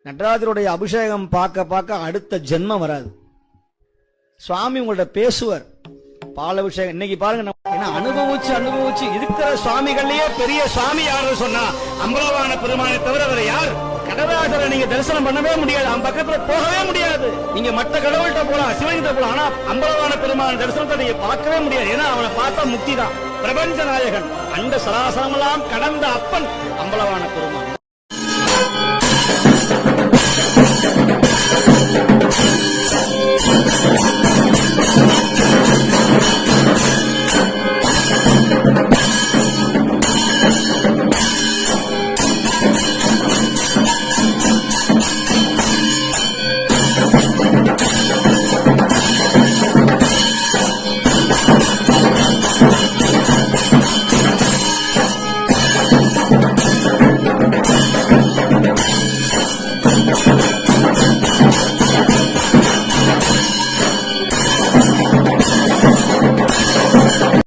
நடராஜருடைய அபிஷேகம் பார்க்க பார்க்க அடுத்த ஜென்மம் வராது. சுவாமி உங்கள்ட்ட பேசுவார். பால் அபிஷேகம் இன்னைக்கு பாருங்க, அனுபவிச்சு இருக்கிற சுவாமிகள்லயே பெரிய சுவாமி யாரு சொன்னா அம்பலவான பெருமானை தவிர வேற யார்? கடவுளாசரை நீங்க தரிசனம் பண்ணவே முடியாது, அவன் பக்கத்துல போகவே முடியாது. நீங்க மற்ற கடவுள்கிட்ட போலாம், சிவகிட்ட போலாம், ஆனா அம்பலவான பெருமான தரிசனத்தை நீங்க பார்க்கவே முடியாது. ஏன்னா அவனை பார்த்தா முக்தி தான். பிரபஞ்ச நாயகன், அண்ட சராசரமெல்லாம் கடந்த அப்பன் அம்பலவான பெருமான்.